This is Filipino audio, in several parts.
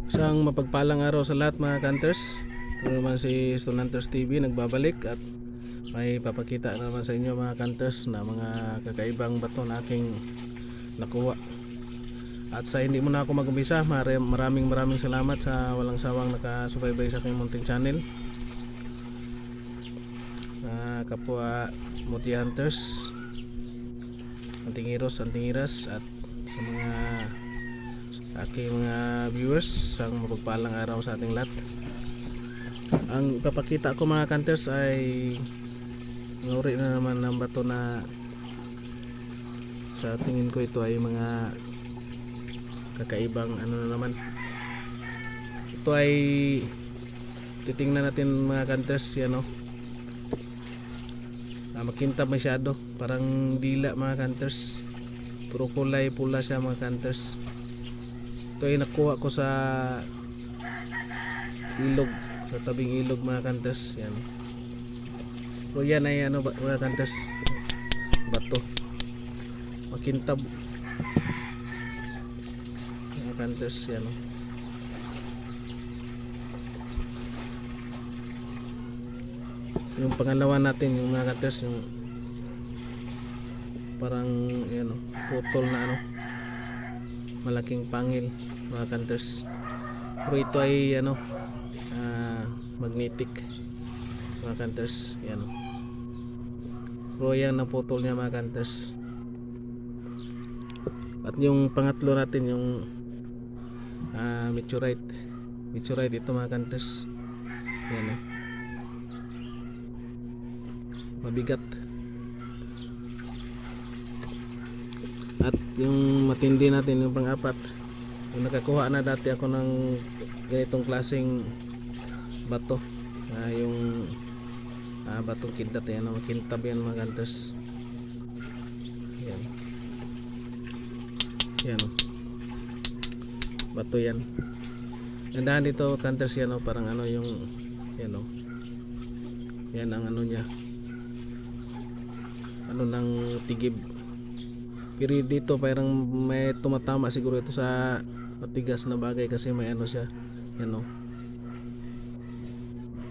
Isang mapagpalang araw sa lahat mga Hunters. Ito naman si Stone Hunters TV nagbabalik at may papakita naman sa inyo mga Hunters na mga kakaibang bato na aking nakuha. At sa hindi mo na ako mag-umpisa, maraming salamat sa walang sawang nakasubaybay sa aking munting channel. Kapwa Muti Hunters, Antingiros, Antingiras at sa mga aking mga viewers, isang mapagpalang araw sa ating lahat. Ang ipapakita ko mga Hunters ay nguri na naman ng bato na sa tingin ko ito ay mga kakaibang ano na naman. Ito ay titingnan natin mga Hunters, yan o. Makintab masyado, parang dila mga Hunters. Puro kulay pula siya mga Hunters. Ito ay nakuha ko sa ilog, sa tabing ilog mga Hunters. Yan. Pero yan ay ano mga Hunters, bato makintab mga Hunters. Yan. Yung pangalawa natin yung mga Hunters, yung parang yan o, putol na ano, malaking pangil mga Hunters. Pero ito ay ano, magnetic mga Hunters. Yan o, pero yan ang putol niya mga Hunters. At yung pangatlo natin yung meteorite ito mga Hunters. Yan o, mabigat. At yung matindi natin yung pang-apat, yung nakakuha na dati ako ng ganitong klaseng bato, yung batong kidlat. Yan, makintab yan mga Hunters. Yan, yan bato yan. Gandahan dito Hunters, yan parang ano yung yan yan ang ano niya, ano ng tigib. Pero dito parang may tumatama siguro ito sa matigas na bagay kasi may ano siya, yan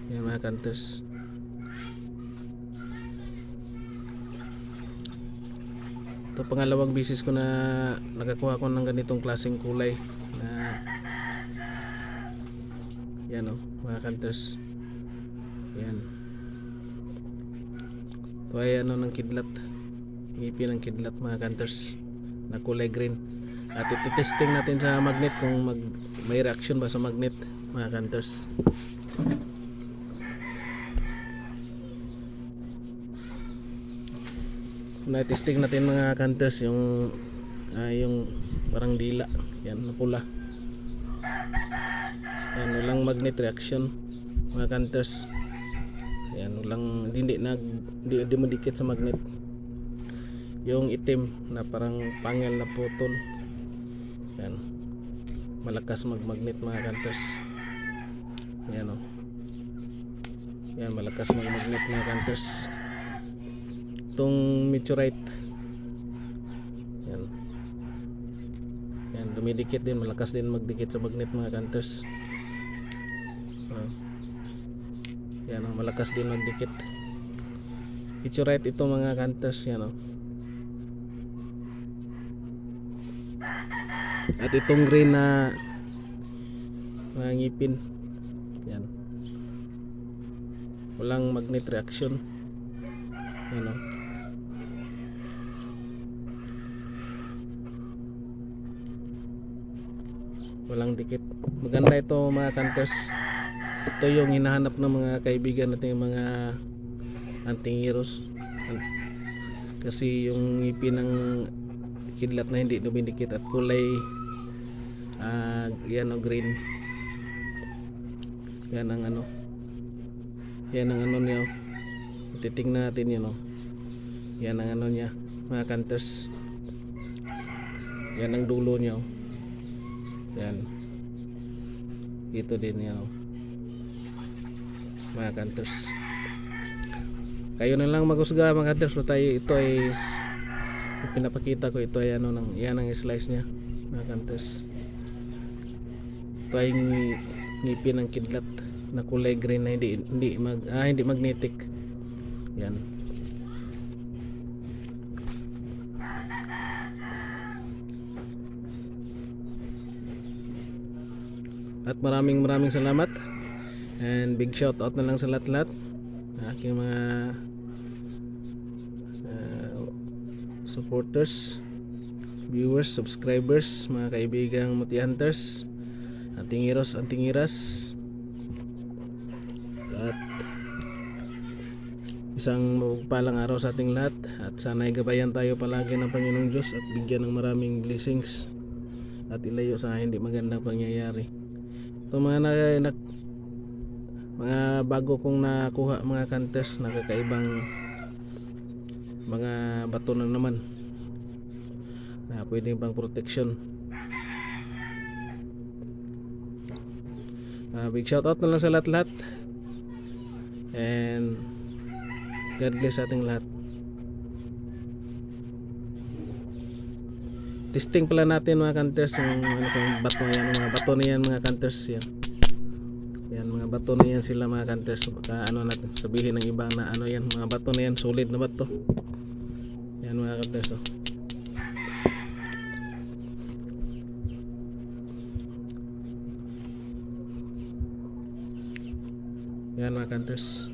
yan mga Hunters. Ito pangalawang bisis ko na nakakuha ko ng ganitong klaseng kulay na yan mga Hunters. Yan, ito ay ano ng kidlat, ngipin ng kidlat mga Hunters na kulay green. At iti-testing natin sa magnet kung may reaction ba sa magnet mga Hunters. Na-testing natin mga Hunters yung parang dila yan na pula. Yan, walang magnet reaction mga Hunters. Yan, walang, hindi madikit sa magnet. Yung itim na parang pangil na putol, yan, malakas magmagnet mga Hunters. Yan yan, malakas magmagnet mga Hunters. Itong meteorite, yan dumidikit din, malakas din magdikit sa magnet mga Hunters. Yan malakas din magdikit. Meteorite ito mga Hunters. Yan at itong green na mga ngipin, yan, walang magnet reaction. Yan walang dikit. Maganda ito mga Hunters. Ito yung hinahanap ng mga kaibigan natin, yung mga antingiros, kasi yung ngipin ng kidlat na hindi dumidikit at kulay yan green. Yan ang ano, yan ang ano niya. Titingnan natin yan yan ang ano niya mga Hunters. Yan ang dulo niya yan, ito din yan mga Hunters. Kayo na lang maghusga mga Hunters. Ito ay pinapakita ko, ito ay ano yan ang slice niya mga Hunters. ito ay ngipin ng kidlat na kulay green na hindi magnetic. Yan. At maraming salamat and big shout out na lang sa lahat-lahat aking mga supporters, viewers, subscribers, mga kaibigang Muti Hunters, antingiros, antingiras, at isang mapagpalang araw sa ating lahat, at sana'y gabayan tayo palagi ng Panginoong Diyos at bigyan ng maraming blessings at ilayo sa hindi magandang pangyayari. Ito mga bago kong nakuha mga hunters na kakaibang mga bato na naman na pwedeng pang protection. Big shout out na lang sa lahat-lahat and God bless sa ating lahat. Testing pala natin mga hunters yung bato na yan, mga bato na yan mga hunters yan. Yan mga bato na yan sila mga hunters. Baka natin sabihin ng iba na yan, mga bato na yan, solid na bato. Yan mga hunters. Yan mga hunters.